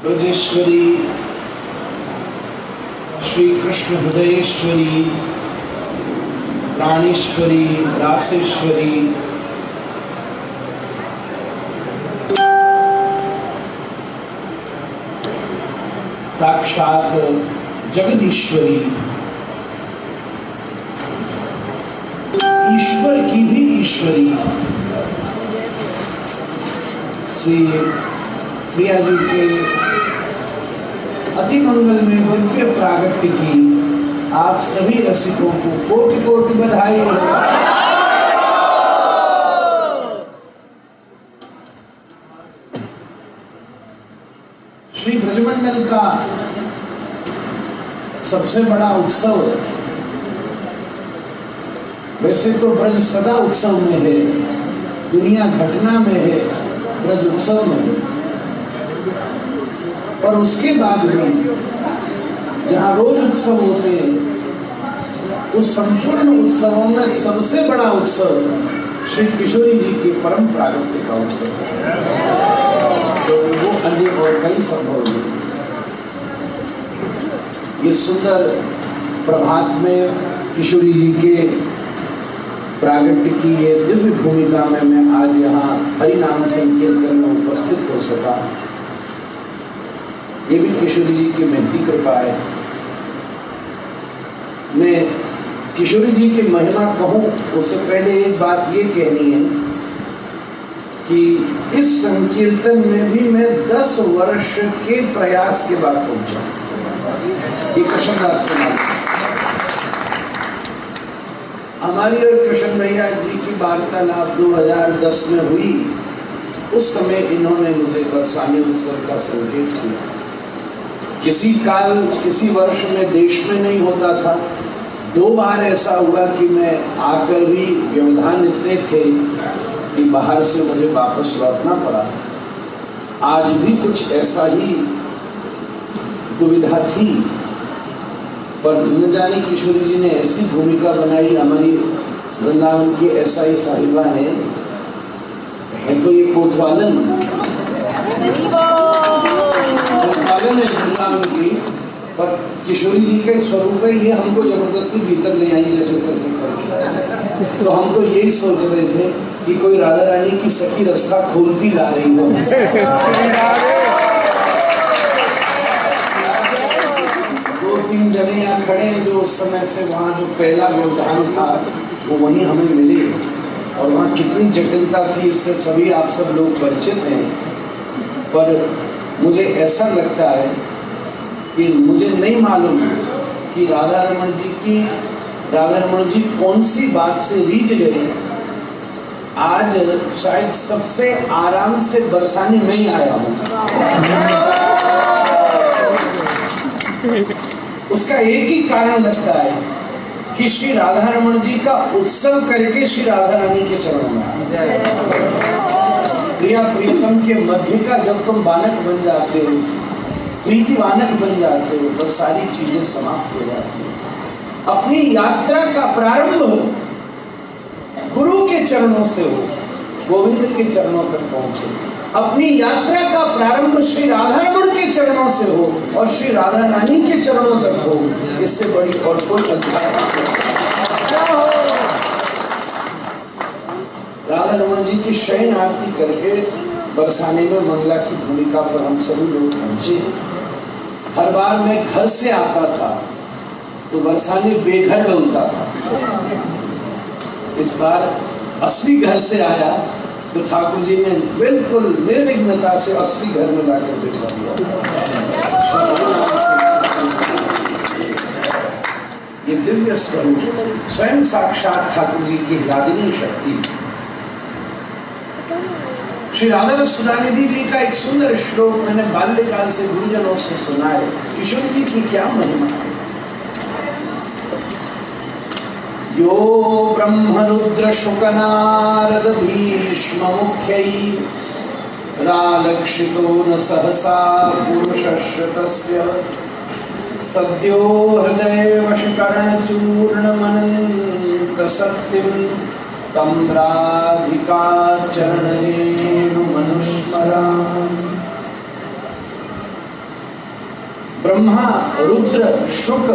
ब्रजेश्वरी, श्री कृष्ण हृदयेश्वरी, प्राणेश्वरी, रासेश्वरी, साक्षात जगदीश्वरी, ईश्वर की भी ईश्वरी श्री प्रिया जी के अति मंगल में दिव्य प्रागट्य की आप सभी रसिकों को कोटि कोटि बधाई। श्री ब्रजमंडल का सबसे बड़ा उत्सव, वैसे तो ब्रज सदा उत्सव में है, दुनिया घटना में है, ब्रज उत्सव में है, पर उसके बाद भी जहाँ रोज उत्सव होते हैं, उस संपूर्ण उत्सवों में सबसे बड़ा उत्सव श्री किशोरी जी के परम प्रागट्य का उत्सव है, तो वो अन्य और कई संभव नहीं। ये सुंदर प्रभात में किशोरी जी के प्रागट्य की ये दिव्य भूमिका में मैं आज यहाँ हरिनाम संकीर्तन में उपस्थित हो सका, ये भी किशोरी जी की महती कृपा है। मैं किशोरी जी की महिमा कहूँ उससे पहले एक बात ये कहनी है कि इस संकीर्तन में भी मैं 10 वर्ष के प्रयास के बाद पहुंचा। ये कृष्णदास कुमार हमारी और कृष्ण भैया जी की वार्तालाप 2010 में हुई। उस समय इन्होंने मुझे बरसाने उत्सव का संकेत किया। किसी काल किसी वर्ष में देश में नहीं होता था, 2 बार ऐसा हुआ कि मैं आकर भी व्यवधान इतने थे कि बाहर से मुझे वापस लौटना पड़ा। आज भी कुछ ऐसा ही दुविधा थी, पर न जाने किशोरी जी ने ऐसी भूमिका बनाई। हमारी वृंदावन की ऐसा ही साहिबा है तो ये कोतवालन है वृंदावन की, पर किशोरी जी के स्वरूप है, ये हमको जबरदस्ती भीतर ले आई जैसे तैसे करके। तो हम तो यही सोच रहे थे कि कोई राधा रानी की सखी रास्ता खोलती ला रही हो। 2-3 जने यहाँ खड़े हैं जो उस समय से वहाँ जो पहला व्यवधान था वो वहीं हमें मिले, और वहाँ कितनी जटिलता थी इससे सभी आप सब लोग परिचित हैं। पर मुझे ऐसा लगता है कि मुझे नहीं मालूम कि राधा रमण जी कौन सी बात से रीझ गए। आज शायद सबसे आराम से बरसाने में ही आया हूँ। उसका एक ही कारण लगता है कि श्री राधा रमण जी का उत्सव करके श्री राधा रानी के चरणों में प्रिया प्रियतम के मध्य का जब तुम बालक बन जाते हो, प्रीति वानक बन जाते हो, तो सारी चीजें समाप्त हो जाती है। अपनी यात्रा का प्रारंभ गुरु के चरणों से हो, गोविंद के चरणों तक पहुंचे। अपनी यात्रा का प्रारंभ श्री राधा रमण के चरणों से हो और श्री राधा रानी के चरणों तक हो, इससे बड़ी और कोई अध्याय नहीं। राधा रमण जी की शयन आरती करके बरसाने में मंगला की भूमिका पर हम सभी लोग पहुंचे। हर बार मैं घर से आता था तो बरसाने बेघर डोलता था। इस बार असली घर से आया तो ठाकुर जी ने बिल्कुल निर्विघ्नता से असली घर में लाकर बिठा दिया। ये दिव्य स्वरूप स्वयं साक्षात ठाकुर जी की लादिनी शक्ति। श्री राधा रसुदानिधि जी का एक सुंदर श्लोक मैंने बाल्यकाल से गुरुजनों से सुना है। किशोर जी की क्या महिमा है। यो ब्रह्मरुद्र शुकनारद भीष्म मुख्यै रालक्षितो न सहसा पुरुषश्रतस्य सद्यो हृदय वशकर्ण चूर्ण मनंत सत्यम तम्राधिका चरणेनु मनुस्मरामि। ब्रह्मा, रुद्र, शुक,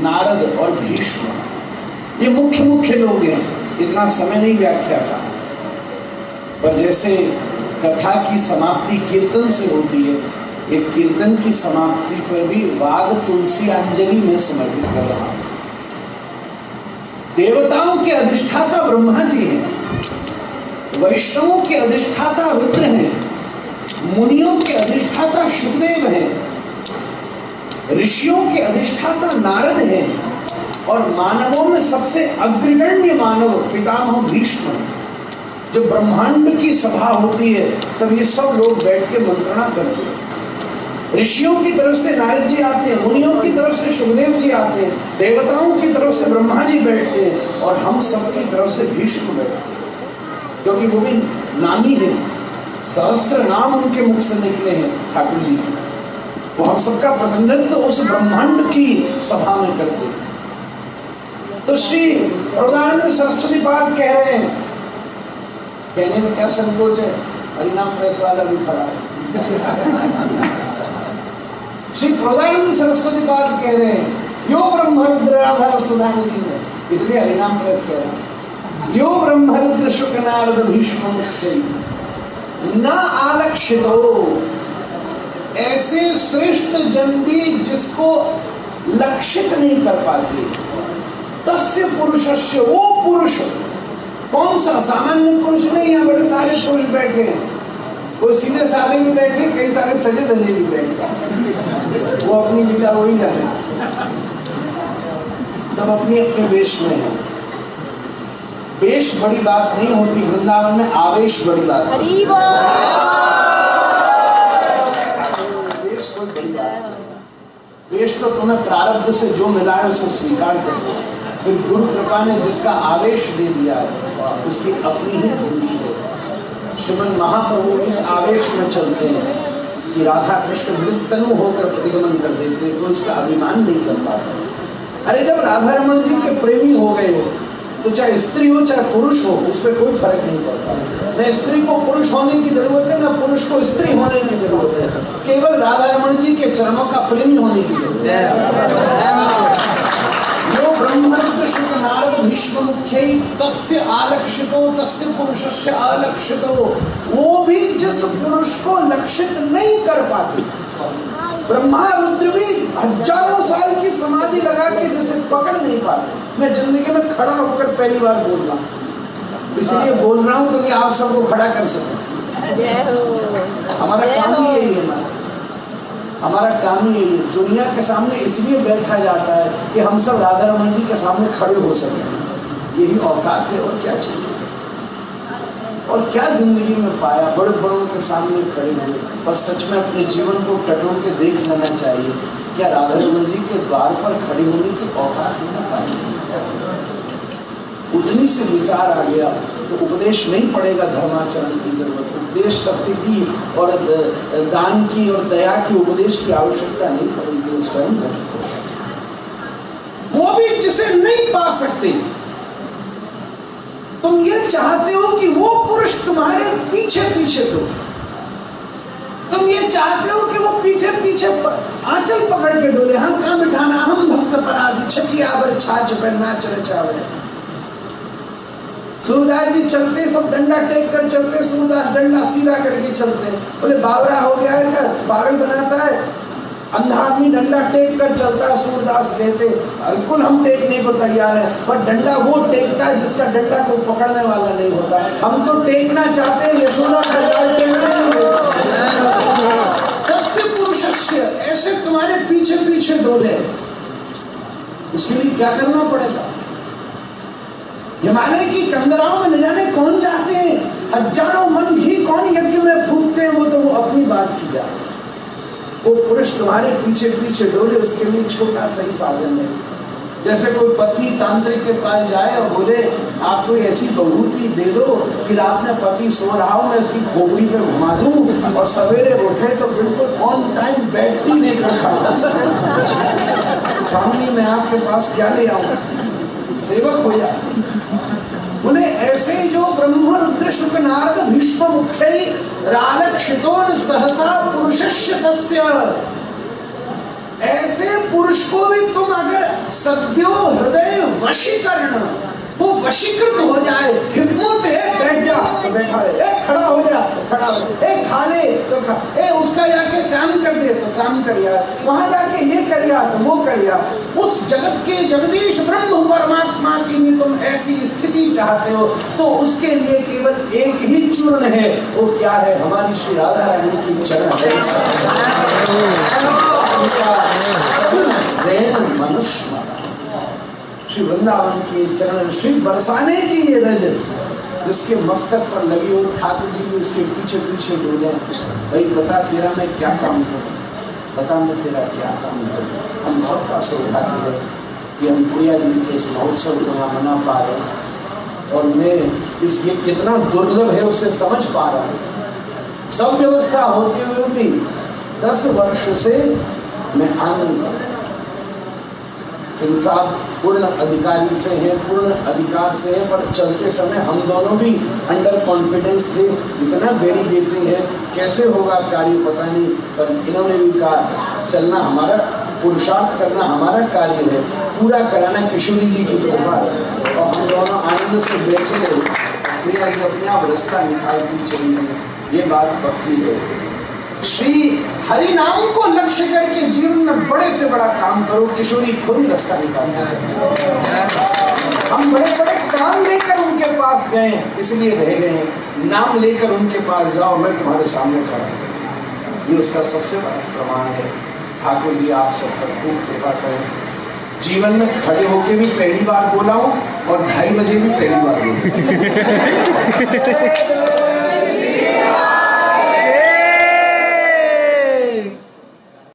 नारद और भीष्म, ये मुख्य मुख्य लोग हैं। इतना समय नहीं व्याख्या का, पर जैसे कथा की समाप्ति कीर्तन से होती है, एक कीर्तन की समाप्ति पर भी वाग तुलसी अंजलि में समर्पित कर रहा हूं। देवताओं के अधिष्ठाता ब्रह्मा जी हैं, वैष्णवों के अधिष्ठाता रुद्र हैं, मुनियों के अधिष्ठाता शुकदेव हैं, ऋषियों के अधिष्ठाता नारद हैं, और मानवों में सबसे अग्रगण्य मानव पितामह भीष्म। जब ब्रह्मांड की सभा होती है तब ये सब लोग बैठ के मंत्रणा करते हैं। ऋषियों की तरफ से नारद जी आते हैं, मुनियों की तरफ से शुकदेव जी आते हैं, देवताओं की तरफ से ब्रह्मा जी बैठते हैं, और हम सब की तरफ से भीष्म बैठते हैं, क्योंकि वो भी नामी है, सहस्त्र नाम उनके मुख से निकले हैं ठाकुर जी की। वो हम सबका प्रतिनिधित्व उस ब्रह्मांड की सभा में करते हैं। तो श्री प्रबोधानंद सरस्वती पाद कह रहे हैं, कहने में क्या संकोच है, हरिनाम प्रेस वाला भी खड़ा है। श्री प्रबोधानंद सरस्वती पाद कह रहे हैं, यो ब्रह्मरुद्र राधा सुधानिधि है, इसलिए हरिनाम प्रेस कह रहे हैं, यो ब्रह्मरुद्र शुक नारद भीष्म न आलक्षितो, ऐसे श्रेष्ठ जन भी जिसको लक्षित नहीं कर पाते, तस्य पुरुषस्य, वो पुरुष कौन सा, सामान्य पुरुष नहीं, यहाँ बड़े सारे पुरुष बैठे हैं, कोई सीधे साधे भी बैठे, कई सारे सजे धजे भी बैठे, वो अपनी लीला वही जाने, सब अपनी अपने वेश में है। वेश बड़ी बात नहीं होती, वृंदावन में आवेश बड़ी बात है। वेश कोई बड़ी बात नहीं, वेश तो तुम्हें प्रारब्ध से जो मिला है उसे स्वीकार करो, फिर गुरु कृपा ने जिसका आवेश दे दिया है उसकी अपनी ही भूमि है। श्रीमन महाप्रभु इस आवेश में चलते हैं कि राधा कृष्ण मृतनु होकर प्रतिगमन कर देते, तो इसका अभिमान नहीं कर पाते। अरे जब राधा रमन जी के प्रेमी हो गए हो तो चाहे स्त्री हो चाहे पुरुष हो, उसमें कोई फर्क नहीं पड़ता। न स्त्री को पुरुष होने की जरूरत है, न पुरुष को स्त्री होने की जरूरत है, केवल राधा रमन जी के चरणों का प्रेमी होने की जरूरत है। यो ब्रह्मरुद्र शुक नारद भीष्म मुख्य तस्य आलक्षितो तस्य पुरुषस्य आलक्षितो, वो भी जिस पुरुष को लक्षित नहीं कर पाते। ब्रह्मा रुद्र भी हजारों साल की समाधि लगा के जिसे पकड़ नहीं पाते। मैं जिंदगी में खड़ा होकर पहली बार बोल रहा हूँ, इसलिए बोल रहा हूँ क्योंकि आप सबको खड़ा कर सकें। हमारा काम ही यही है, हमारा काम ही यही है। दुनिया के सामने इसलिए बैठा जाता है कि हम सब राधा रमन जी के सामने खड़े हो सकें, यही औकात है। और क्या चाहिए, और क्या जिंदगी में पाया, बड़े बड़ों के सामने खड़े हुए, और सच में अपने जीवन को टटोल के देख लेना चाहिए, क्या राधा रमन जी के द्वार पर खड़े होने की औकात ही ना पाई। उतनी से विचार आ गया तो उपदेश नहीं पड़ेगा, धर्माचरण की जरूरत, उपदेश सत्य की और दान की और दया की उपदेश की आवश्यकता नहीं पड़ेगी, वो स्वयं वो भी जिसे नहीं पा सकते। तुम ये चाहते हो कि वो पुरुष तुम्हारे पीछे पीछे दो, तुम ये चाहते हो कि वो पीछे पीछे आंचल पकड़ के डोले, हाँ कहाँ बिठाना, हम भक्त पराधी छठियावर छाछ पर नाच रचावे। सूरदास जी चलते सब डंडा टेक कर चलते, सूरदास डंडा सीधा करके चलते। बोले बावरा हो गया है क्या, पागल बनाता है, अंधा आदमी डंडा टेक कर चलता है। सूरदास कहते बिल्कुल हम टेकने को तैयार है, पर डंडा वो टेकता है जिसका डंडा को पकड़ने वाला नहीं होता। हम तो टेकना चाहते हैं, यशोदा का जाल टेकना नहीं देता। सबसे पुरुषस्य ऐसे तुम्हारे पीछे पीछे डोले, उसके लिए क्या करना पड़ेगा। हिमालय की कंदराओं में न जाने कौन जाते हैं, हजारों मन भी कौन यज्ञ में फूकते हैं, वो तो वो अपनी बात ही जाते। वो पुरुष तुम्हारे पीछे पीछे डोले, उसके लिए छोटा सा ही साधन है। जैसे कोई पत्नी तांत्रिक के पास जाए और बोले आप कोई ऐसी बहूती दे दो कि रात में पति सो रहा हो, मैं उसकी खोपड़ी पे घुमा दूं और सवेरे उठे तो बिल्कुल ऑन टाइम बैठती लेकर खड़ा। स्वामी मैं आपके पास क्या ले आऊं, सेवक हो जाए। उन्हें ऐसे जो ब्रह्म रुद्र शुक नारद भीष्म मुख्य रालक्षितो सहसा पुरुषस्य तस्य, ऐसे पुरुष को भी तुम अगर सद्यो हृदय वशीकरण, वो वशीकृत हो जाए, हिप्नोटिक, बैठ जा तो बैठा रहे, खड़ा हो जा तो खड़ा हो, खा ले तो खा, उसका जाके काम कर दे तो काम कर यार, वहां जाके ये कर यार तो वो कर यार। उस जगत के जगदीश ब्रह्म परमात्मा की तुम ऐसी स्थिति चाहते हो तो उसके लिए केवल एक ही चूर्ण है, वो क्या है? हमारी श्री राधा रानी की चरण मनुष्य, श्री वृंदावन की चरण, श्री बरसाने की ये रज जिसके मस्तक पर लगी हो, ठाकुर जी भी उसके पीछे पीछे डोले। भाई बता तेरा मैं क्या काम करूं, बता मैं तेरा क्या काम करूं। हम सबका सौभाग्य है कि हम प्रिया जी के इस महोत्सव को यहाँ मना पा रहे हैं, और मैं ये कितना दुर्लभ है उसे समझ पा रहा हूँ। सब व्यवस्था होते हुए भी 10 वर्ष से मैं आ नहीं सकता। संसार पूर्ण अधिकारी से है, पूर्ण अधिकार से है, पर चलते समय हम दोनों भी अंडर कॉन्फिडेंस थे, इतना बेड़ी देते हैं कैसे होगा कार्य पता नहीं, पर इन्होंने भी कहा चलना हमारा, पुरुषार्थ करना हमारा कार्य है, पूरा कराना किशोरी जी की कृपा है। और हम दोनों आनंद से बैठे रहे, प्रिया जी अपने आप रास्ता निकालती चली गई, ये बात पक्की है। श्री हरि नाम को लक्ष्य करके जीवन में बड़े से बड़ा काम करो, किशोरी खुद ही रास्ता निकालना है। हम बड़े बड़े काम लेकर उनके पास गए, इसलिए रह गए, नाम लेकर उनके पास जाओ, मैं तुम्हारे सामने खड़ा हूं, ये उसका सबसे बड़ा प्रमाण है। ठाकुर जी आप सब पर खूब कृपा करें। जीवन में खड़े होके भी पहली बार बोला हूं और 2:30 बजे भी पहली बार बोला।